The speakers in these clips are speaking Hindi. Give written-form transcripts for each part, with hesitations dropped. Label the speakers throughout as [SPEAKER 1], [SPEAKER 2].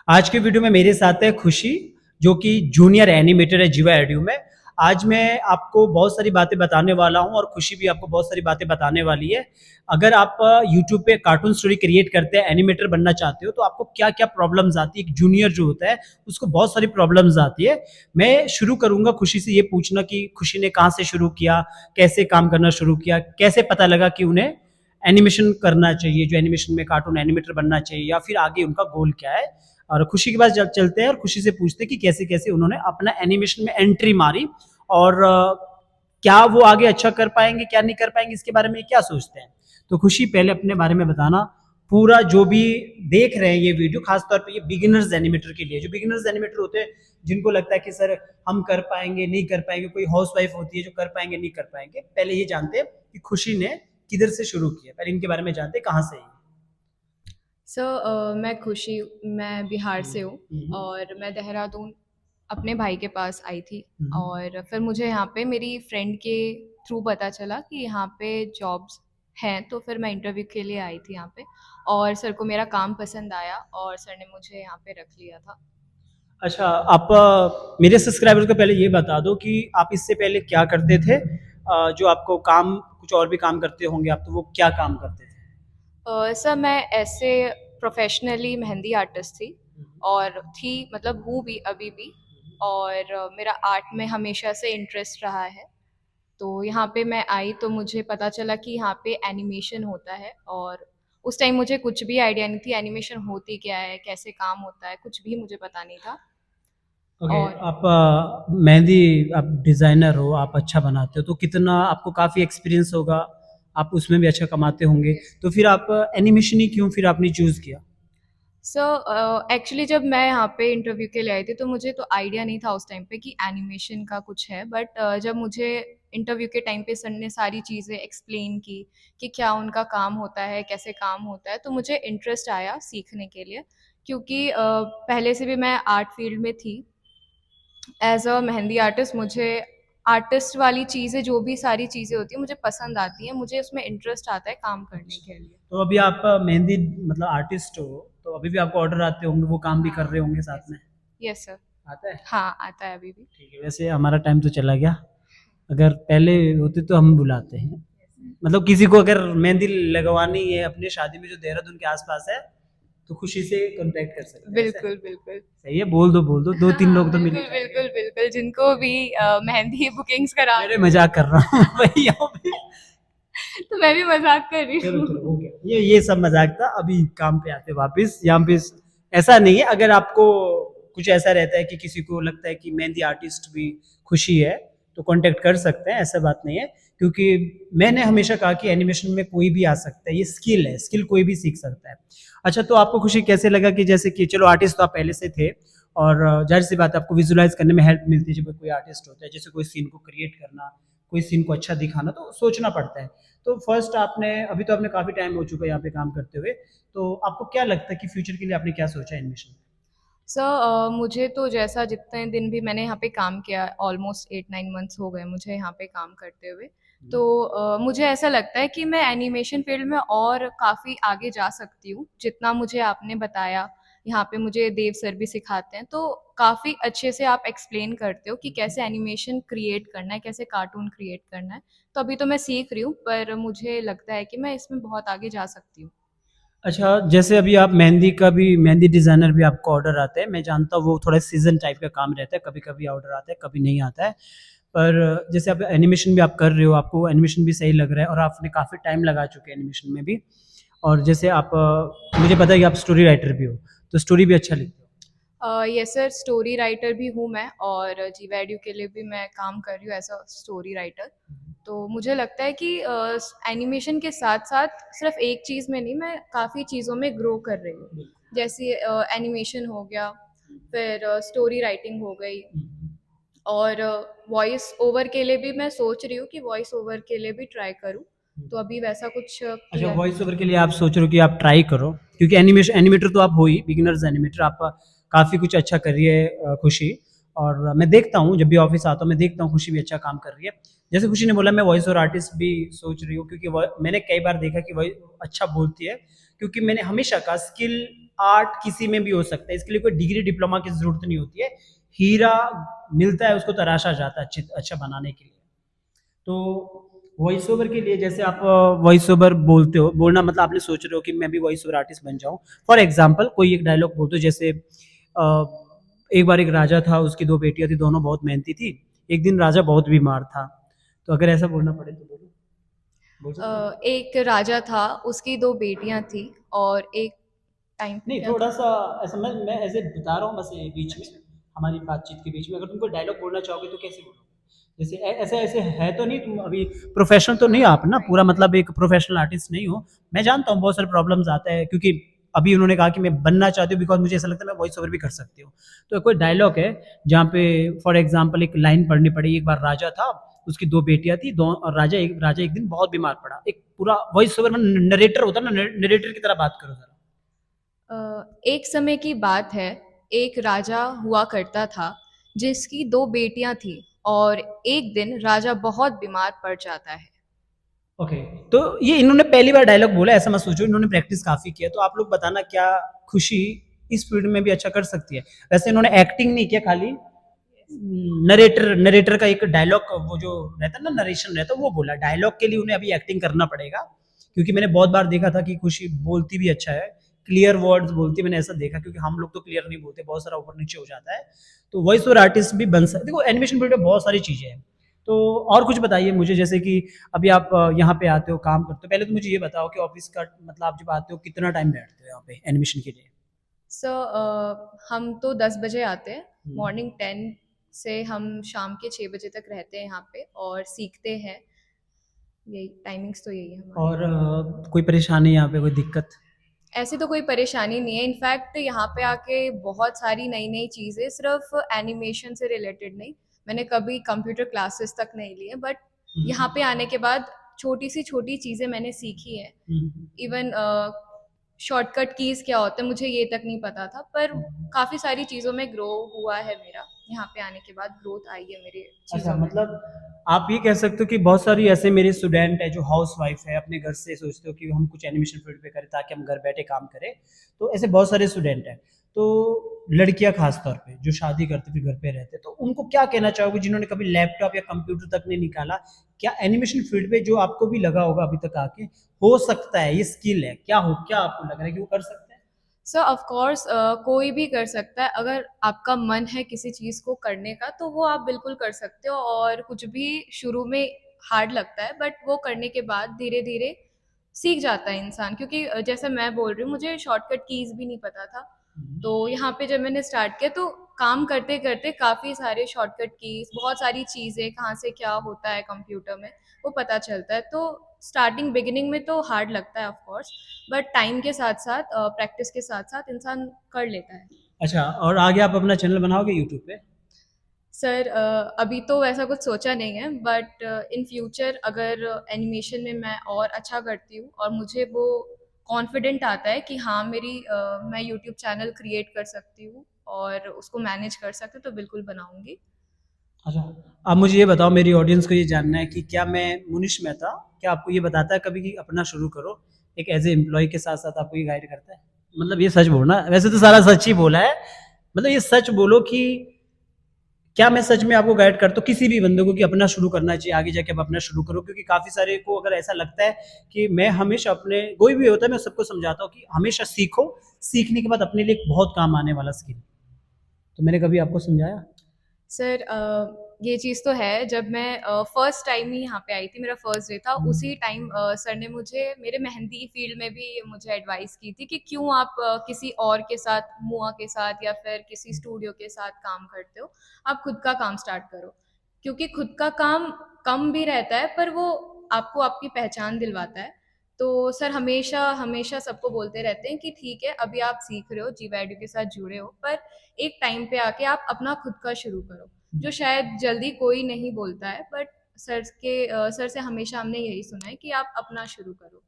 [SPEAKER 1] आज के वीडियो में मेरे साथ है खुशी, जो कि जूनियर एनिमेटर है जीवा एड्यू में। आज मैं आपको बहुत सारी बातें बताने वाला हूं और खुशी भी आपको बहुत सारी बातें बताने वाली है। अगर आप यूट्यूब पे कार्टून स्टोरी क्रिएट करते हैं, एनिमेटर बनना चाहते हो, तो आपको क्या क्या प्रॉब्लम्स आती है। एक जूनियर जो होता है उसको बहुत सारी प्रॉब्लम्स आती है। मैं शुरू करूंगा खुशी से ये पूछना कि खुशी ने कहाँ से शुरू किया, कैसे काम करना शुरू किया, कैसे पता लगा कि उन्हें एनिमेशन करना चाहिए, जो एनिमेशन में कार्टून एनिमेटर बनना चाहिए, या फिर आगे उनका गोल क्या है। और खुशी के पास जब चलते हैं और खुशी से पूछते हैं कि कैसे कैसे उन्होंने अपना एनिमेशन में एंट्री मारी, और क्या वो आगे अच्छा कर पाएंगे, क्या नहीं कर पाएंगे, इसके बारे में क्या सोचते हैं। तो खुशी, पहले अपने बारे में बताना। पूरा जो भी देख रहे हैं ये वीडियो, खासतौर पे ये बिगिनर्स एनिमेटर के लिए, जो बिगिनर्स एनिमेटर होते हैं, जिनको लगता है कि सर हम कर पाएंगे नहीं कर पाएंगे, कोई हाउस वाइफ होती है जो कर पाएंगे नहीं कर पाएंगे, पहले ये जानते हैं कि खुशी ने किधर से शुरू किया, पहले इनके बारे में जानते हैं कहाँ से है।
[SPEAKER 2] मैं खुशी हूँ। मैं बिहार से हूँ और मैं देहरादून अपने भाई के पास आई थी। और फिर मुझे यहाँ पे मेरी फ्रेंड के थ्रू पता चला कि यहाँ पे जॉब्स हैं, तो फिर मैं इंटरव्यू के लिए आई थी यहाँ पे। और सर को मेरा काम पसंद आया और सर ने मुझे यहाँ पे रख लिया था।
[SPEAKER 1] अच्छा, आप मेरे सब्सक्राइबर्स को पहले ये बता दो कि आप इससे पहले क्या करते थे। जो आपको काम, कुछ और भी काम करते होंगे आप, तो वो क्या काम करते थे।
[SPEAKER 2] सर मैं ऐसे प्रोफेशनली मेहंदी आर्टिस्ट थी, और थी मतलब हूँ भी अभी भी। और मेरा आर्ट में हमेशा से इंटरेस्ट रहा है। तो यहाँ पे मैं आई तो मुझे पता चला कि यहाँ पे एनिमेशन होता है, और उस टाइम मुझे कुछ भी आइडिया नहीं थी एनिमेशन होती क्या है, कैसे काम होता है, कुछ भी मुझे पता नहीं था।
[SPEAKER 1] ओके,
[SPEAKER 2] और
[SPEAKER 1] आप मेहंदी, आप डिज़ाइनर हो, आप अच्छा बनाते हो, तो कितना आपको काफ़ी एक्सपीरियंस होगा, आप उसमें भी अच्छा कमाते होंगे, तो फिर आप एनिमेशन ही क्यों फिर आपने चूज़ किया।
[SPEAKER 2] एक्चुअली जब मैं यहाँ पे इंटरव्यू के लिए आई थी तो मुझे तो आइडिया नहीं था उस टाइम पे कि एनिमेशन का कुछ है, बट जब मुझे इंटरव्यू के टाइम पे सर ने सारी चीज़ें एक्सप्लेन की कि क्या उनका काम होता है, कैसे काम होता है, तो मुझे इंटरेस्ट आया सीखने के लिए। क्योंकि पहले से भी मैं आर्ट फील्ड में थी एज अ मेहंदी आर्टिस्ट। मुझे आर्टिस्ट वाली चीज़ें, जो भी सारी चीज़ें होती हैं, मुझे पसंद आती हैं, मुझे उसमें इंटरेस्ट आता है काम करने के लिए।
[SPEAKER 1] तो अभी आप मेहंदी मतलब आर्टिस्ट हो, तो अभी भी आपको ऑर्डर आते होंगे, वो काम भी कर रहे होंगे साथ में।
[SPEAKER 2] Yes sir.
[SPEAKER 1] आता है।
[SPEAKER 2] हाँ, आता है अभी भी।
[SPEAKER 1] ठीक है, वैसे हमारा टाइम तो चला गया। अगर पहले होते तो हम बुलाते हैं, मतलब किसी को अगर मेहंदी लगवानी है अपने शादी में जो देहरादून के आसपास है, तो खुशी से कांटेक्ट कर सकते हैं। ऐसा है?
[SPEAKER 2] बिल्कुल, बिल्कुल।
[SPEAKER 1] सही है, बोल दो, दो तीन
[SPEAKER 2] हाँ,
[SPEAKER 1] लोग तो मिल ही
[SPEAKER 2] बिल्कुल,
[SPEAKER 1] जाएंगे।
[SPEAKER 2] बिल्कुल, बिल्कुल, जिनको भी मेहंदी बुकिंग्स
[SPEAKER 1] अरे
[SPEAKER 2] करानी
[SPEAKER 1] मजाक कर रहा हूँ भाई यहाँ पे।
[SPEAKER 2] तो मैं भी मज़ाक कर रही
[SPEAKER 1] चलो
[SPEAKER 2] हूँ।
[SPEAKER 1] चलो, हो गया, ये सब मजाक था। अभी काम पे आते वापस यहाँ पे। ऐसा नहीं है, अगर आपको कुछ ऐसा रहता है कि किसी को लगता है कि मेहंदी आर्टिस्ट भी खुशी है, तो कांटेक्ट कर सकते हैं, ऐसा बात नहीं है। क्योंकि मैंने हमेशा कहा कि एनिमेशन में कोई भी आ सकता है, ये स्किल है, स्किल कोई भी सीख सकता है। अच्छा, तो आपको खुशी कैसे लगा कि जैसे कि चलो आर्टिस्ट तो आप पहले से थे, और जाहिर सी बात है आपको विजुलाइज करने में हेल्प मिलती है जब कोई आर्टिस्ट होता है, जैसे कोई सीन को क्रिएट करना, कोई सीन को अच्छा दिखाना, तो सोचना पड़ता है। तो फर्स्ट आपने, अभी तो आपने काफ़ी टाइम हो चुका है यहाँ पे काम करते हुए, तो आपको क्या लगता है कि फ्यूचर के लिए आपने क्या सोचा है एनिमेशन में।
[SPEAKER 2] मुझे तो जैसा जितने दिन भी मैंने यहाँ पे काम किया, ऑलमोस्ट 8-9 मंथ्स हो गए मुझे यहाँ पे काम करते हुए। तो मुझे ऐसा लगता है कि मैं एनिमेशन फील्ड में और काफ़ी आगे जा सकती हूँ, जितना मुझे आपने बताया। यहाँ पे मुझे देव सर भी सिखाते हैं, तो काफ़ी अच्छे से आप एक्सप्लेन करते हो कि कैसे एनिमेशन क्रिएट करना है, कैसे कार्टून क्रिएट करना है। तो अभी तो मैं सीख रही हूँ, पर मुझे लगता है कि मैं इसमें बहुत आगे जा सकती हूँ।
[SPEAKER 1] अच्छा, जैसे अभी आप मेहंदी का भी, मेहंदी डिज़ाइनर भी आपको ऑर्डर आते हैं, मैं जानता हूँ वो थोड़ा सीज़न टाइप का काम रहता है, कभी-कभी ऑर्डर आता है, कभी नहीं आता है। पर जैसे आप एनिमेशन भी आप कर रहे हो, आपको एनिमेशन भी सही लग रहा है, और आपने काफ़ी टाइम लगा चुके हैं एनिमेशन में भी। और जैसे आप मुझे पता है कि आप स्टोरी राइटर भी हो, तो स्टोरी भी अच्छा लिखते हो।
[SPEAKER 2] यस सर, स्टोरी राइटर भी हूँ मैं, और जीवैड्यू के लिए भी मैं काम कर रही हूँ एज अ स्टोरी राइटर। तो मुझे लगता है कि एनिमेशन के साथ साथ सिर्फ एक चीज़ में नहीं, मैं काफ़ी चीज़ों में ग्रो कर रही हूँ। जैसे एनिमेशन हो गया, फिर स्टोरी राइटिंग हो गई, और वॉइस ओवर के लिए भी मैं सोच रही हूँ कि वॉइस ओवर के लिए भी ट्राई करूँ। तो अभी वैसा कुछ
[SPEAKER 1] अच्छा,
[SPEAKER 2] किया नहीं
[SPEAKER 1] वॉइस
[SPEAKER 2] है।
[SPEAKER 1] ओवर के लिए आप सोच रहे हो कि आप ट्राई करो, क्योंकि एनिमेशन एनिमेटर तो आप हो ही, बिगिनर्स एनिमेटर, आप काफ़ी कुछ अच्छा कर रही है खुशी। और मैं देखता हूँ, जब भी ऑफिस आता हूँ मैं देखता हूँ खुशी भी अच्छा काम कर रही है। जैसे खुशी ने बोला, मैं वॉइस ओवर आर्टिस्ट भी सोच रही हूँ, क्योंकि मैंने कई बार देखा कि वॉइस अच्छा बोलती है, क्योंकि मैंने हमेशा कहा स्किल आर्ट किसी में भी हो सकता है, इसके लिए कोई डिग्री डिप्लोमा की ज़रूरत नहीं होती है। हीरा मिलता है उसको तराशा जाता है अच्छा बनाने के लिए। तो वॉइस ओवर के लिए जैसे आप वॉइस ओवर बोलते हो, बोलना मतलब आपने सोच रहे हो कि मैं भी वॉइस ओवर आर्टिस्ट बन जाऊँ। फॉर एग्जांपल कोई एक डायलॉग बोलते हो, जैसे एक बार एक राजा था, उसकी 2 बेटियाँ थी, दोनों बहुत मेहनती थी। एक दिन राजा बहुत बीमार था। तो अगर ऐसा बोलना पड़े तो बोलो, बोल सकते हो?
[SPEAKER 2] एक राजा था, उसकी 2 बेटियाँ थी और एक टाइम पे
[SPEAKER 1] नहीं,
[SPEAKER 2] क्या था?
[SPEAKER 1] थोड़ा-सा ऐसा मैं ऐसे बता रहा हूँ बस ये बीच में, हमारी बातचीत के बीच में अगर तुम कोई डायलॉग बोलना चाहोगे तो कैसे बोलोगे? जैसे ऐसे ऐसे है तो नहीं, तुम अभी प्रोफेशनल तो नहीं हो आप ना, पूरा मतलब एक प्रोफेशनल आर्टिस्ट नहीं हो। मैं जानता हूँ बहुत सारे प्रॉब्लम्स आते हैं, क्योंकि अभी उन्होंने कहा कि मैं बनना चाहती हूँ, बिकॉज़ मुझे ऐसा लगता है मैं वॉइस ओवर भी कर सकती हूँ। तो कोई डायलॉग है जहाँ पे फॉर एग्ज़ाम्पल एक लाइन पढ़नी पड़ी, एक बार राजा था, उसकी 2 बेटियाँ थी, दो और राजा एक दिन बहुत बीमार पड़ा। एक पूरा वॉइस ओवर में नरेटर होता है ना, नरेटर की तरह बात करो ज़रा।
[SPEAKER 2] एक समय की बात है, एक राजा हुआ करता था, जिसकी 2 बेटियाँ थीं और एक दिन राजा बहुत बीमार पड़ जाता है।
[SPEAKER 1] ओके, तो ये इन्होंने पहली बार डायलॉग बोला ऐसा मत सोचो, इन्होंने प्रैक्टिस काफ़ी किया। तो आप लोग बताना क्या खुशी इस फील्ड में भी अच्छा कर सकती है? वैसे इन्होंने एक्टिंग नहीं किया, खाली नरेटर नरेटर का एक डायलॉग वो जो रहता है ना, नरेशन रहता है, वो बोला। डायलॉग के लिए उन्हें अभी एक्टिंग करना पड़ेगा, क्योंकि मैंने बहुत बार देखा था कि खुशी बोलती भी अच्छा है, क्लियर वर्ड्स बोलती है, मैंने ऐसा देखा, क्योंकि हम लोग तो क्लियर नहीं बोलते, बहुत सारा ऊपर नीचे हो जाता है। तो वॉइस ओवर आर्टिस्ट भी बन सकते। देखो एनिमेशन फील्ड में बहुत सारी चीज़ें हैं। तो और कुछ बताइए मुझे, जैसे कि अभी आप यहाँ पे आते हो, काम करते हो, पहले तो मुझे ये बताओ कि ऑफिस का मतलब आप जब आते हो कितना टाइम बैठते हो यहाँ पे एनिमेशन के लिए?
[SPEAKER 2] सो हम तो 10 बजे आते हैं,
[SPEAKER 1] हम्म।
[SPEAKER 2] मॉर्निंग 10 से हम शाम के 6 बजे तक रहते हैं यहाँ पे और सीखते हैं। यही टाइमिंग्स तो यही है हमारी।
[SPEAKER 1] और कोई परेशानी यहाँ पे, कोई दिक्कत?
[SPEAKER 2] ऐसी तो कोई परेशानी नहीं है, इनफैक्ट यहाँ पे आके बहुत सारी नई-नई चीज़ें, सिर्फ एनिमेशन से रिलेटेड नहीं, मैंने कभी कंप्यूटर क्लासेस तक नहीं लिए, बट यहाँ पे आने के बाद छोटी सी छोटी चीज़ें मैंने सीखी हैं। इवन शॉर्टकट कीज़ क्या होते हैं मुझे ये तक नहीं पता था, पर काफ़ी सारी चीज़ों में ग्रो हुआ है मेरा, यहाँ पे आने के बाद ग्रोथ आई है मेरे
[SPEAKER 1] अच्छा,
[SPEAKER 2] चीज़ों में।
[SPEAKER 1] मतलब आप ये कह सकते हो कि बहुत सारी ऐसे मेरे स्टूडेंट है जो हाउस वाइफ है, अपने घर से सोचते हो कि हम कुछ एनिमेशन फील्ड पे करें ताकि हम घर बैठे काम करें। तो ऐसे बहुत सारे स्टूडेंट हैं। तो लड़कियां खास तौर पे जो शादी करते फिर घर पे रहते, तो उनको क्या कहना चाहोगे जिन्होंने कभी लैपटॉप या कंप्यूटर तक नहीं निकाला? क्या एनिमेशन फील्ड पे जो आपको भी लगा होगा अभी तक आके, हो सकता है ये स्किल है, क्या आपको लग रहा है कि वो कर सकते हैं?
[SPEAKER 2] सो ऑफ कोर्स कोई भी कर सकता है, अगर आपका मन है किसी चीज़ को करने का तो वो आप बिल्कुल कर सकते हो। और कुछ भी शुरू में हार्ड लगता है, बट वो करने के बाद धीरे धीरे सीख जाता है इंसान, क्योंकि जैसे मैं बोल रही हूँ, मुझे शॉर्टकट कीज़ भी नहीं पता था। तो यहाँ पे जब मैंने स्टार्ट किया तो काम करते करते काफ़ी सारे शॉर्टकट कीज़, बहुत सारी चीज़ें कहाँ से क्या होता है कंप्यूटर में वो पता चलता है। तो स्टार्टिंग बिगिनिंग में तो हार्ड लगता है ऑफ कोर्स, बट टाइम के साथ साथ प्रैक्टिस के साथ साथ इंसान कर लेता है।
[SPEAKER 1] अच्छा, और आगे आप अपना चैनल बनाओगे यूट्यूब पे?
[SPEAKER 2] सर अभी तो वैसा कुछ सोचा नहीं है, बट इन फ्यूचर अगर एनिमेशन में मैं और अच्छा करती हूँ और मुझे वो कॉन्फिडेंट आता है कि हाँ मैं यूट्यूब चैनल क्रिएट कर सकती हूँ और उसको मैनेज कर सकती हूँ, तो बिल्कुल बनाऊंगी।
[SPEAKER 1] अच्छा, अब मुझे ये बताओ, मेरी ऑडियंस को ये जानना है कि क्या मैं मुनीश मेहता, क्या आपको ये बताता है कभी कि अपना शुरू करो, एक एज ए एम्प्लॉय के साथ साथ आपको ये गाइड करता है? मतलब ये सच बोलना, वैसे तो सारा सच ही बोला है, मतलब ये सच बोलो कि क्या मैं सच में आपको गाइड करता हूँ किसी भी बंदे को कि अपना शुरू करना चाहिए, आगे जाके आप अपना शुरू करो? क्योंकि काफ़ी सारे को अगर ऐसा लगता है कि मैं हमेशा अपने, कोई भी होता है, मैं सबको समझाता हूँ कि हमेशा सीखो, सीखने के बाद अपने लिए एक बहुत काम आने वाला स्किल। तो मैंने कभी आपको समझाया?
[SPEAKER 2] सर ये चीज़ तो है, जब मैं फर्स्ट टाइम ही यहाँ पे आई थी, मेरा फर्स्ट डे था, उसी टाइम सर ने मुझे मेरे मेहंदी फील्ड में भी मुझे एडवाइस की थी कि क्यों आप किसी और के साथ, मुआ के साथ या फिर किसी स्टूडियो के साथ काम करते हो, आप खुद का काम स्टार्ट करो, क्योंकि खुद का काम कम भी रहता है पर वो आपको आपकी पहचान दिलवाता है। तो सर हमेशा हमेशा सबको बोलते रहते हैं कि ठीक है, अभी आप सीख रहे हो, जीवैडू के साथ जुड़े हो, पर एक टाइम पे आके आप अपना खुद का शुरू करो, जो शायद जल्दी कोई नहीं बोलता है, बट सर से हमेशा हमने यही सुना है कि आप अपना शुरू करो।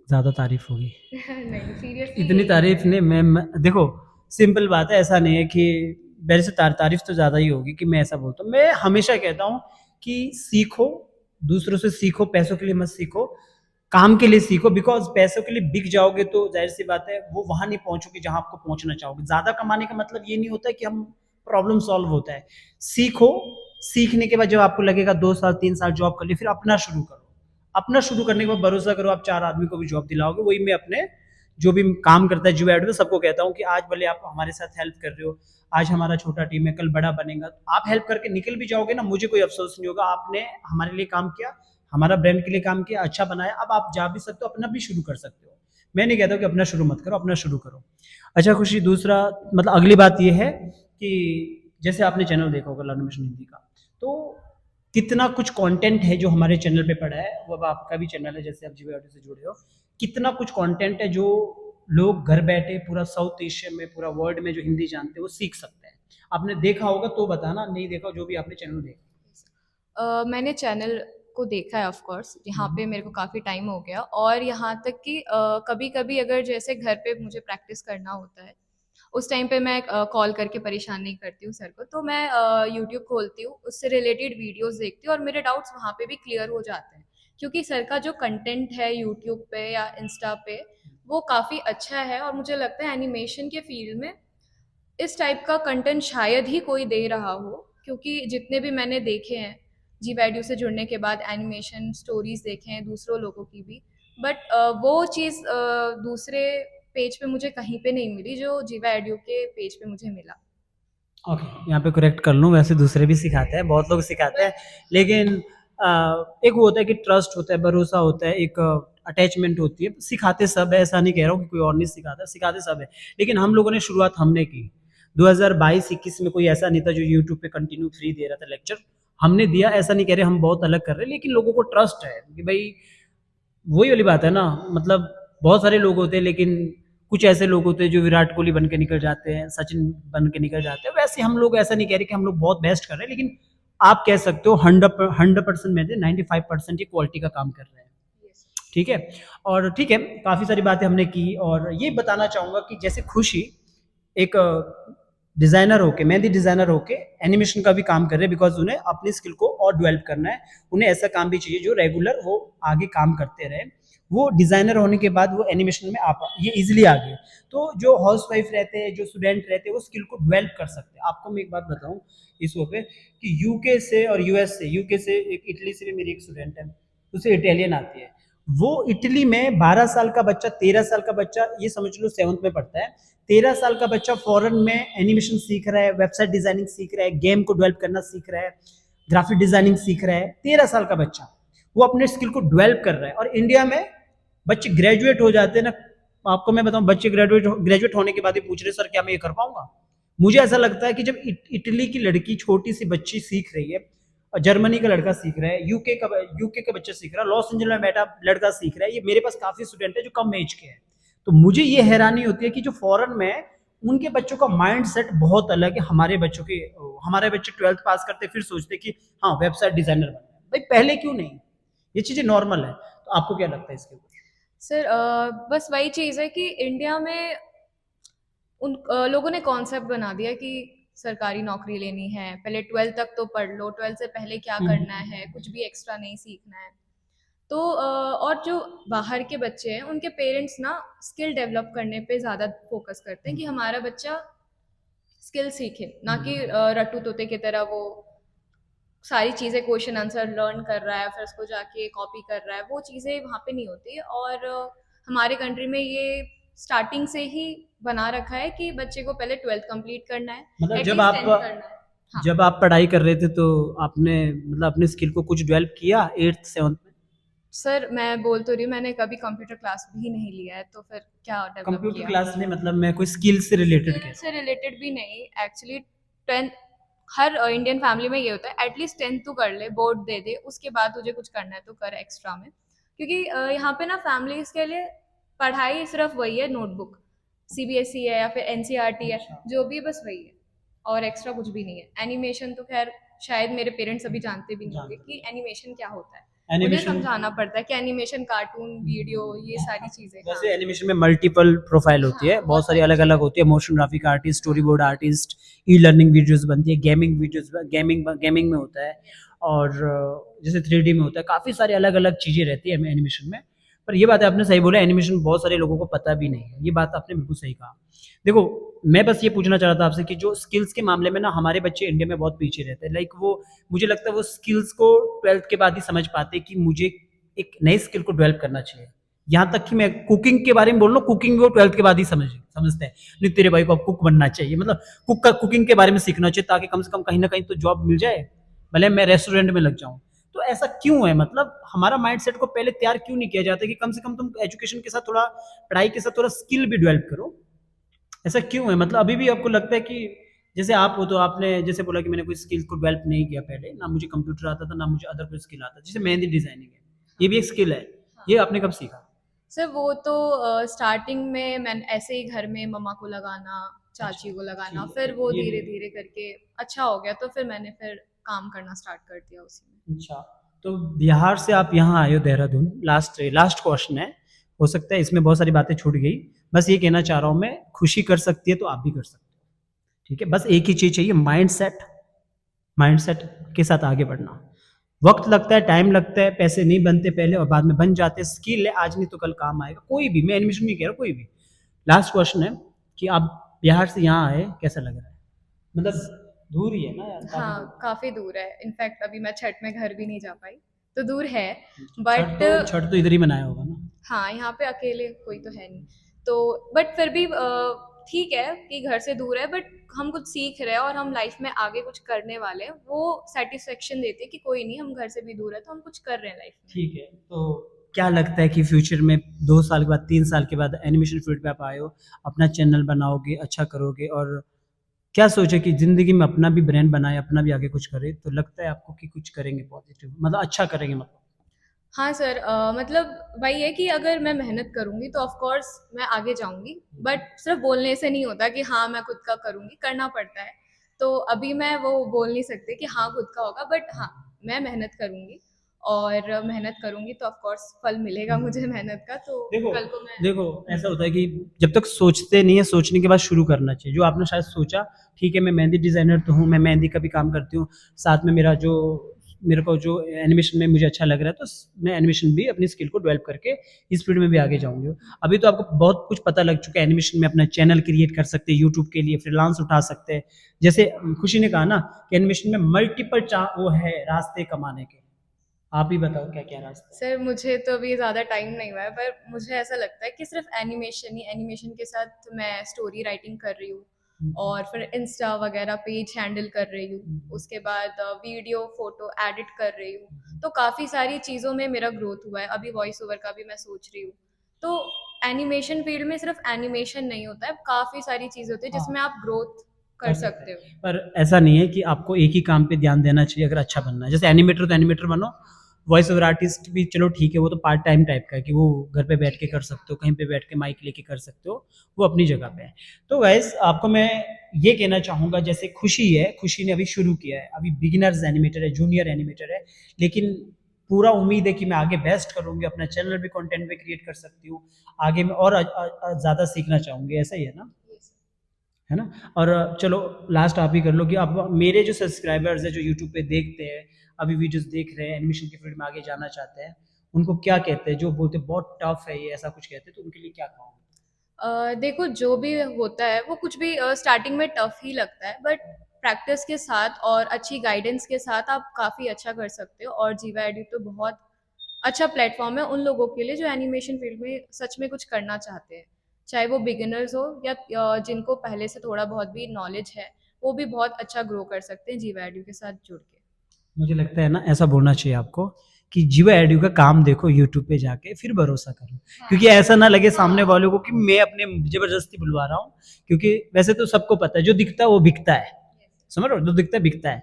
[SPEAKER 1] ज़्यादा तारीफ होगी?
[SPEAKER 2] नहीं, सीरियसली
[SPEAKER 1] इतनी
[SPEAKER 2] यही
[SPEAKER 1] तारीफ
[SPEAKER 2] है।
[SPEAKER 1] नहीं, देखो सिंपल बात है, ऐसा नहीं है कि मेरे से तारीफ तो ज़्यादा ही होगी कि मैं ऐसा बोलता हूँ। मैं हमेशा कहता हूँ कि सीखो, दूसरों से सीखो, पैसों के लिए मत सीखो, काम के लिए सीखो, बिकॉज पैसों के लिए बिक जाओगे तो जाहिर सी बात है वो वहां नहीं पहुंचोगे जहां आपको पहुंचना चाहोगे। ज्यादा कमाने का मतलब ये नहीं होता है कि हम प्रॉब्लम सॉल्व होता है। सीखो, सीखने के बाद जब आपको लगेगा 2 साल 3 साल जॉब कर ली, फिर अपना शुरू करो। अपना शुरू करने के बाद भरोसा करो आप 4 आदमी को भी जॉब दिलाओगे। वही मैं अपने जो भी काम करता है जियो एड सबको कहता हूँ कि आज भले आप हमारे साथ हेल्प कर रहे हो, आज हमारा छोटा टीम है, कल बड़ा बनेगा। आप हेल्प करके निकल भी जाओगे ना, मुझे कोई अफसोस नहीं होगा। आपने हमारे लिए काम किया, हमारा ब्रांड के लिए काम किया, अच्छा बनाया। अब आप जा भी सकते हो, अपना भी शुरू कर सकते हो। मैं नहीं कहता कि अपना शुरू मत करो, अपना शुरू करो। अच्छा खुशी, दूसरा मतलब अगली बात ये है कि जैसे आपने चैनल देखा होगा लर्न मिशन हिंदी का, तो कितना कुछ कंटेंट है जो हमारे चैनल पे पड़ा है। वो अब आपका भी चैनल है, जैसे आप जीओ ऑडियो से जुड़े हो, कितना कुछ कंटेंट है जो लोग घर बैठे पूरा साउथ एशिया में, पूरा वर्ल्ड में जो हिंदी जानते हैं वो सीख सकते हैं। आपने देखा होगा तो बताना, नहीं देखा जो भी आपने चैनल देखा।
[SPEAKER 2] मैंने चैनल को देखा है ऑफ कोर्स, यहाँ पे मेरे को काफ़ी टाइम हो गया, और यहाँ तक कि कभी कभी अगर जैसे घर पे मुझे प्रैक्टिस करना होता है, उस टाइम पे मैं कॉल करके परेशान नहीं करती हूँ सर को, तो मैं यूट्यूब खोलती हूँ, उससे रिलेटेड वीडियोस देखती हूँ और मेरे डाउट्स वहाँ पे भी क्लियर हो जाते हैं, क्योंकि सर का जो कंटेंट है यूट्यूब पे या इंस्टा पे वो काफ़ी अच्छा है, और मुझे लगता है एनिमेशन के फील्ड में इस टाइप का कंटेंट शायद ही कोई दे रहा हो, क्योंकि जितने भी मैंने देखे हैं जी वैल्यू से जुड़ने के बाद, एनिमेशन स्टोरीज देखे हैं दूसरों लोगों की भी, बट वो चीज़ दूसरे पेज पे मुझे कहीं पे नहीं मिली जो जीवा एड्यू के पेज पे मुझे मिला।
[SPEAKER 1] ओके, यहाँ पे करेक्ट कर लूँ, वैसे दूसरे भी सिखाते हैं, बहुत लोग सिखाते हैं, लेकिन एक वो होता है कि ट्रस्ट होता है, भरोसा होता है, एक अटैचमेंट होती है। सिखाते सब है, ऐसा नहीं कह रहा हूँ कि कोई और नहीं सिखाता, सिखाते सब है। लेकिन हम लोगों ने शुरुआत हमने की 2022-21 में, कोई ऐसा नहीं था जो यूट्यूब पे कंटिन्यू फ्री दे रहा था लेक्चर, हमने दिया। ऐसा नहीं कह रहे हम बहुत अलग कर रहे हैं, लेकिन लोगों को ट्रस्ट है कि भाई वही वाली बात है ना, मतलब बहुत सारे लोग होते हैं, लेकिन कुछ ऐसे लोग होते हैं जो विराट कोहली बन के निकल जाते हैं, सचिन बन के निकल जाते हैं। वैसे हम लोग ऐसा नहीं कह रहे कि हम लोग बहुत बेस्ट कर रहे हैं, लेकिन आप कह सकते हो 100% में 95% ही क्वालिटी का काम कर रहे हैं। ठीक है, और ठीक है, काफ़ी सारी बातें हमने की, और ये बताना चाहूँगा कि जैसे खुशी एक डिज़ाइनर होके, मेहंदी डिज़ाइनर होके एनिमेशन का भी काम कर रहे हैं, बिकॉज उन्हें अपनी स्किल को और डेवलप करना है। उन्हें ऐसा काम भी चाहिए जो रेगुलर वो आगे काम करते रहे। वो डिज़ाइनर होने के बाद वो एनिमेशन में ये ईजिली आ गए। तो जो हाउस वाइफ रहते हैं, जो स्टूडेंट रहते हैं, वो स्किल को डेवलप कर सकते हैं। आपको मैं एक बात बताऊँ इस वो पे कि यूके से और यूएस से, यूके से एक, इटली से भी मेरी एक स्टूडेंट है, उसे इटालियन आती है। वो इटली में 12 साल का बच्चा, 13 साल का बच्चा, ये समझ लो 7th में पढ़ता है, 13 साल का बच्चा फॉरेन में एनिमेशन सीख रहा है, वेबसाइट डिजाइनिंग सीख रहा है, गेम को डेवलप करना सीख रहा है, ग्राफिक डिजाइनिंग सीख रहा है। 13 साल का बच्चा वो अपने स्किल को डेवलप कर रहा है। और इंडिया में बच्चे ग्रेजुएट हो जाते हैं ना, आपको मैं बताऊं, बच्चे ग्रेजुएट होने के बाद ही पूछ रहे सर क्या मैं ये कर पाऊंगा। मुझे ऐसा लगता है कि जब इटली की लड़की, छोटी सी बच्ची सीख रही है, जर्मनी का लड़का सीख रहा है, यूके का बच्चा सीख रहा है, लॉस एंजल्स में बैठा लड़का सीख रहा है, ये मेरे पास काफी स्टूडेंट है जो कम एज के हैं। तो मुझे ये हैरानी होती है कि जो फॉरेन में उनके बच्चों का माइंड सेट बहुत अलग है हमारे बच्चों के। हमारे बच्चे 12th पास करते फिर सोचते कि हाँ वेबसाइट डिजाइनर बनना है। भाई पहले क्यों नहीं, ये चीजें नॉर्मल है। तो आपको क्या लगता है इसके ऊपर?
[SPEAKER 2] सर बस वही चीज़ है कि इंडिया में उन लोगों ने कॉन्सेप्ट बना दिया कि सरकारी नौकरी लेनी है, पहले 12th तक तो पढ़ लो, 12th से पहले क्या करना है, कुछ भी एक्स्ट्रा नहीं सीखना है। तो और जो बाहर के बच्चे हैं उनके पेरेंट्स ना स्किल डेवलप करने पे ज़्यादा फोकस करते हैं कि हमारा बच्चा स्किल सीखे, ना कि रट्टू तोते की तरह वो सारी चीज़ें क्वेश्चन आंसर लर्न कर रहा है फिर उसको जाके कॉपी कर रहा है, वो चीज़ें वहाँ पे नहीं होती। और हमारे कंट्री में ये स्टार्टिंग से ही बना रखा है कि बच्चे को पहले 12th कंप्लीट करना है,
[SPEAKER 1] मतलब
[SPEAKER 2] एटलीस्ट 10th करना है। हाँ
[SPEAKER 1] जब आप पढ़ाई कर रहे थे तो आपने मतलब अपने स्किल को कुछ डेवलप किया 8th 7th में?
[SPEAKER 2] सर मैं बोल तो रही हूँ, मैंने कभी कंप्यूटर क्लास भी नहीं लिया है, तो फिर क्या डेवलप
[SPEAKER 1] कंप्यूटर
[SPEAKER 2] किया?
[SPEAKER 1] क्लास नहीं, मतलब मैं कोई स्किल से रिलेटेड
[SPEAKER 2] स्किल
[SPEAKER 1] कह
[SPEAKER 2] से रिलेटेड भी नहीं एक्चुअली। 10th हर इंडियन फैमिली में ये होता है, एटलीस्ट 10th तो कर ले, बोर्ड दे दे, उसके बाद तुझे कुछ करना है तो कर एक्स्ट्रा में, क्योंकि यहाँ पे ना फैमिलीज के लिए पढ़ाई सिर्फ वही है, नोटबुक सीबीएसई है या फिर एनसीईआरटी है,
[SPEAKER 1] अच्छा।
[SPEAKER 2] जो भी है बस वही है, और एक्स्ट्रा कुछ भी नहीं है। एनिमेशन तो खैर शायद मेरे पेरेंट्स अभी जानते भी नहीं होंगे
[SPEAKER 1] जानते
[SPEAKER 2] कि एनिमेशन क्या होता है, उन्हें
[SPEAKER 1] एनिमेशन,
[SPEAKER 2] समझाना पड़ता है कि एनिमेशन कार्टून वीडियो ये सारी चीज़ें। हाँ
[SPEAKER 1] वैसे एनिमेशन में मल्टीपल प्रोफाइल होती है,
[SPEAKER 2] हाँ
[SPEAKER 1] बहुत
[SPEAKER 2] बहुत
[SPEAKER 1] सारी
[SPEAKER 2] सारी
[SPEAKER 1] अलग अलग
[SPEAKER 2] चीज़ें।
[SPEAKER 1] होती है। Motion graphic artist, story board artist, e learning videos बनती है, गेमिंग वीडियोस, गेमिंग में होता है, और जैसे 3D में होता है। काफ़ी सारी अलग अलग चीज़ें रहती है एनिमेशन में। पर ये बात है आपने सही बोला, एनिमेशन बहुत सारे लोगों को पता भी नहीं है, ये बात आपने बिल्कुल सही कहा। देखो, मैं बस ये पूछना चाह रहा था आपसे कि जो स्किल्स के मामले में ना हमारे बच्चे इंडिया में बहुत पीछे रहते हैं, लाइक वो, मुझे लगता है वो स्किल्स को 12th के बाद ही समझ पाते हैं कि मुझे एक नई स्किल को डेवलप करना चाहिए। यहाँ तक कि मैं कुकिंग के बारे में बोल रहा हूँ, कुकिंग वो 12th के बाद ही समझते हैं, नहीं तेरे भाई को अब कुक बनना चाहिए, मतलब कुकिंग के बारे में सीखना चाहिए ताकि कम से कम कहीं ना कहीं तो जॉब मिल जाए, भले मैं रेस्टोरेंट में लग जाऊँ। तो ऐसा क्यों है, मतलब हमारा माइंडसेट को पहले तैयार क्यों नहीं किया जाता कि कम से कम तुम एजुकेशन के साथ थोड़ा, पढ़ाई के साथ थोड़ा स्किल भी डेवलप करो, ऐसा क्यों है? मतलब अभी भी आपको लगता है कि जैसे आप हो तो आपने जैसे बोला कि मैंने कोई स्किल को डेवलप नहीं किया पहले, ना मुझे कंप्यूटर आता था ना मुझे अदर कोई स्किल आता, जैसे मेहंदी डिजाइनिंग है, ये भी एक स्किल है, ये आपने कब सीखा?
[SPEAKER 2] सर वो तो स्टार्टिंग में मैं ऐसे ही घर में मम्मा को लगाना, चाची को लगाना,
[SPEAKER 1] ठीक है,
[SPEAKER 2] फिर वो
[SPEAKER 1] ये
[SPEAKER 2] धीरे धीरे करके अच्छा हो गया, तो फिर मैंने फिर काम करना स्टार्ट कर दिया उसी में।
[SPEAKER 1] अच्छा, तो बिहार से आप यहाँ आए हो देहरादून, लास्ट लास्ट क्वेश्चन है, हो सकता है इसमें बहुत सारी बातें छूट गई, बस ये कहना चाह रहा हूँ मैं, खुशी कर सकती है तो आप भी कर सकते हो, ठीक है? बस एक ही चीज चाहिए, माइंडसेट, माइंडसेट के साथ आगे बढ़ना। वक्त लगता है, टाइम लगता है, पैसे नहीं बनते पहले और बाद में बन जाते हैं, स्किल है, आज नहीं तो कल काम आएगा, कोई भी, मैं एनिमेशन नहीं कह रहा, कोई भी। लास्ट क्वेश्चन है कि आप बिहार से यहाँ आए, कैसा लग रहा है? मतलब दूर ही है ना यार, काफी दूर।
[SPEAKER 2] हाँ, काफ़ी दूर है। इनफैक्ट अभी मैं छठ में घर भी नहीं जा पाई, तो दूर है। बट
[SPEAKER 1] छठ तो इधर ही मनाया होगा ना?
[SPEAKER 2] हाँ, यहाँ पे अकेले कोई तो है नहीं। तो बट फिर भी ठीक है कि घर से दूर है, बट हम कुछ सीख रहे हैं और हम लाइफ में आगे कुछ करने वाले हैं, वो सेटिस्फेक्शन देते हैं कि कोई नहीं, हम घर से भी दूर है तो हम कुछ कर रहे हैं लाइफ में।
[SPEAKER 1] ठीक है, तो क्या लगता है कि फ्यूचर में 2 साल के बाद, 3 साल के बाद एनिमेशन फील्ड पे आप आए हो, अपना चैनल बनाओगे, अच्छा करोगे, और क्या सोचे कि जिंदगी में अपना भी ब्रांड बनाए, अपना भी आगे कुछ करे, तो लगता है आपको कि कुछ करेंगे पॉजिटिव, मतलब अच्छा करेंगे, मतलब?
[SPEAKER 2] हाँ सर, मतलब वही है कि अगर मैं मेहनत करूँगी तो ऑफ कोर्स मैं आगे जाऊँगी, बट सिर्फ बोलने से नहीं होता कि हाँ मैं खुद का करूँगी, करना पड़ता है। तो अभी मैं वो बोल नहीं सकती कि हाँ खुद का होगा, बट हाँ मैं मेहनत करूँगी, और मेहनत करूँगी तो ऑफ कोर्स फल मिलेगा मुझे मेहनत का, तो
[SPEAKER 1] देखो,
[SPEAKER 2] कल को मैं।
[SPEAKER 1] देखो, ऐसा होता है कि जब तक सोचते नहीं है, सोचने के बाद शुरू करना चाहिए, जो आपने शायद सोचा, ठीक है मैं मेहंदी डिजाइनर तो हूँ, मैं मेहंदी का भी काम करती हूँ, साथ में मेरे को जो एनिमेशन में मुझे अच्छा लग रहा है, तो मैं एनिमेशन भी अपनी स्किल को डेवलप करके इस फील्ड में भी आगे जाऊंगी। अभी तो आपको बहुत कुछ पता लग चुका है, एनिमेशन में अपना चैनल क्रिएट कर सकते हैं, यूट्यूब के लिए फ्रीलांस उठा सकते हैं, जैसे खुशी ने कहा ना कि एनिमेशन में मल्टीपल वो है रास्ते कमाने के, आप ही बताओ क्या क्या रास्ते
[SPEAKER 2] सर मुझे तो अभी ज़्यादा टाइम नहीं हुआ है, पर मुझे ऐसा लगता है कि सिर्फ एनिमेशन ही, एनिमेशन के साथ मैं स्टोरी राइटिंग कर रही हूँ,
[SPEAKER 1] हैं?
[SPEAKER 2] और फिर इंस्टा वगैरह पेज हैंडल कर रही हूँ, उसके बाद वीडियो फोटो एडिट कर रही हूँ, तो काफ़ी सारी चीज़ों में मेरा ग्रोथ हुआ है। अभी वॉइस ओवर का भी मैं सोच रही हूँ। तो एनिमेशन फील्ड में सिर्फ एनिमेशन नहीं होता है, काफ़ी सारी चीज़ें होती है
[SPEAKER 1] हाँ,
[SPEAKER 2] जिसमें आप ग्रोथ कर सकते हो।
[SPEAKER 1] पर ऐसा नहीं है कि आपको एक ही काम पे ध्यान देना चाहिए अगर अच्छा बनना है, जैसे एनिमेटर तो एनिमेटर बनो, वॉइस ओवर आर्टिस्ट भी चलो ठीक है, वो तो पार्ट टाइम टाइप का है कि वो घर पे बैठ के कर सकते हो, कहीं पे बैठ के माइक लेके कर सकते हो, वो अपनी जगह पे है। तो गाइस आपको मैं ये कहना चाहूँगा, जैसे खुशी है, खुशी ने अभी शुरू किया है, अभी बिगिनर्स एनिमेटर है, जूनियर एनिमेटर है, लेकिन पूरा उम्मीद है कि मैं आगे बेस्ट करूँगी, अपना चैनल भी कंटेंट भी क्रिएट कर सकती हूँ, आगे मैं और ज़्यादा सीखना चाहूँगी, ऐसा ही है ना? है ना? और चलो लास्ट आप ही कर लो कि अब मेरे जो सब्सक्राइबर्स हैं जो यूट्यूब पे देखते हैं, अभी वीडियोस देख रहे हैं, एनिमेशन की फील्ड में आगे जाना चाहते हैं, उनको क्या कहते हैं? जो बोलते हैं बहुत टफ है ये, ऐसा कुछ कहते हैं, तो उनके लिए क्या कहोगे?
[SPEAKER 2] देखो जो भी होता है वो कुछ भी स्टार्टिंग में टफ ही लगता है, बट प्रैक्टिस के साथ और अच्छी गाइडेंस के साथ आप काफ़ी अच्छा कर सकते हो, और जीवा एडू तो बहुत अच्छा प्लेटफॉर्म है उन लोगों के लिए जो एनिमेशन फील्ड में सच में कुछ करना चाहते हैं, चाहे वो बिगिनर्स हो या जिनको पहले से थोड़ा बहुत भी नॉलेज है, वो भी बहुत अच्छा ग्रो कर सकते हैं जीवा एडू के साथ जुड़ के।
[SPEAKER 1] मुझे लगता है ना ऐसा बोलना चाहिए आपको कि जीवा एडू का काम देखो यूट्यूब पे जाके, फिर भरोसा करो, क्योंकि ऐसा ना लगे सामने वालों को कि मैं अपने जबरदस्ती बुलवा रहा हूँ, क्योंकि वैसे तो सबको पता है जो दिखता है वो बिकता है, समझ रहे हो, जो दिखता है बिकता है।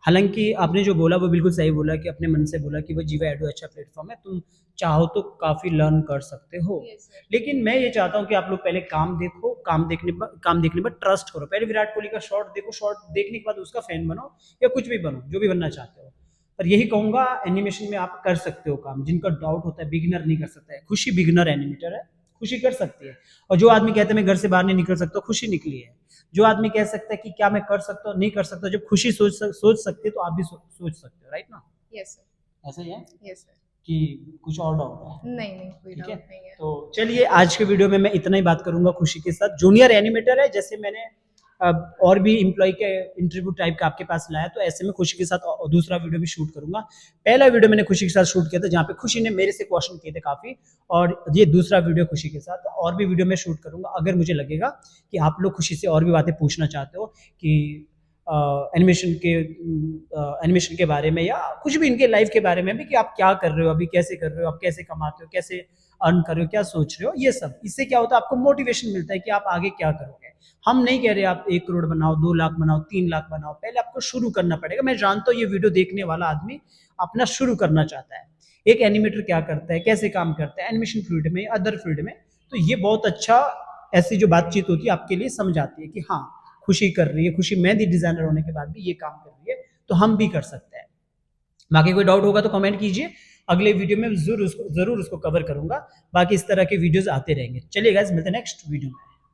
[SPEAKER 1] हालांकि आपने जो बोला वो बिल्कुल सही बोला कि अपने मन से बोला कि वो जीवा एडू अच्छा प्लेटफॉर्म है, तुम चाहो तो काफ़ी लर्न कर सकते हो,
[SPEAKER 2] यस सर।
[SPEAKER 1] लेकिन मैं ये चाहता हूँ कि आप लोग पहले काम देखो, काम देखने पर ट्रस्ट करो, पहले विराट कोहली का शॉट देखो, शॉट देखने के बाद उसका फैन बनो, या कुछ भी बनो, जो भी बनना चाहते हो। पर यही कहूंगा, एनिमेशन में आप कर सकते हो काम, जिनका डाउट होता है बिगिनर नहीं कर सकता है, खुशी बिगिनर एनिमेटर है, खुशी कर सकती है। और जो आदमी कहते हैं मैं घर से बाहर नहीं निकल सकता, खुशी निकली है। जो आदमी कह सकता है कि क्या मैं कर सकता हूँ नहीं कर सकता, जब खुशी सोच सकती है तो आप भी सोच सकते हो, राइट ना?
[SPEAKER 2] Yes sir.
[SPEAKER 1] ऐसा ही है।
[SPEAKER 2] Yes sir.
[SPEAKER 1] कि कुछ और डाउट है?
[SPEAKER 2] नहीं कोई
[SPEAKER 1] ठीक है,
[SPEAKER 2] डाउट नहीं है।
[SPEAKER 1] तो चलिए आज के वीडियो में मैं इतना ही बात करूंगा खुशी के साथ। जूनियर एनिमेटर है, जैसे मैंने अब और भी एम्प्लॉय के इंटरव्यू टाइप का आपके पास लाया, तो ऐसे में खुशी के साथ दूसरा वीडियो भी शूट करूंगा। पहला वीडियो मैंने खुशी के साथ शूट किया था, जहाँ पे खुशी ने मेरे से क्वेश्चन किए थे काफ़ी, और ये दूसरा वीडियो खुशी के साथ। और भी वीडियो मैं शूट करूंगा अगर मुझे लगेगा कि आप लोग खुशी से और भी बातें पूछना चाहते हो कि एनिमेशन के बारे में, या कुछ भी इनके लाइफ के बारे में भी, कि आप क्या कर रहे हो अभी, कैसे कर रहे हो, आप कैसे कमाते हो, कैसे अर्न कर रहे हो, क्या सोच रहे हो, ये सब। इससे क्या होता है, आपको मोटिवेशन मिलता है कि आप आगे क्या करोगे। हम नहीं कह रहे आप 1 करोड़ बनाओ, 2 लाख बनाओ, 3 लाख बनाओ, पहले आपको शुरू करना पड़ेगा। मैं जानता हूँ ये वीडियो देखने वाला आदमी अपना शुरू करना चाहता है, एक एनिमेटर क्या करता है, कैसे काम करता है एनिमेशन फील्ड में, अदर फील्ड में। तो ये बहुत अच्छा, ऐसी जो बातचीत होती है आपके लिए समझ आती है कि हाँ खुशी कर रही है, खुशी मेहंदी डिजाइनर होने के बाद भी ये काम कर रही है, तो हम भी कर सकते हैं। बाकी कोई डाउट होगा तो कमेंट कीजिए, अगले वीडियो में जरूर उसको कवर करूंगा। बाकी इस तरह के वीडियोस आते रहेंगे। चलिए गाइस, मिलते हैं नेक्स्ट वीडियो में।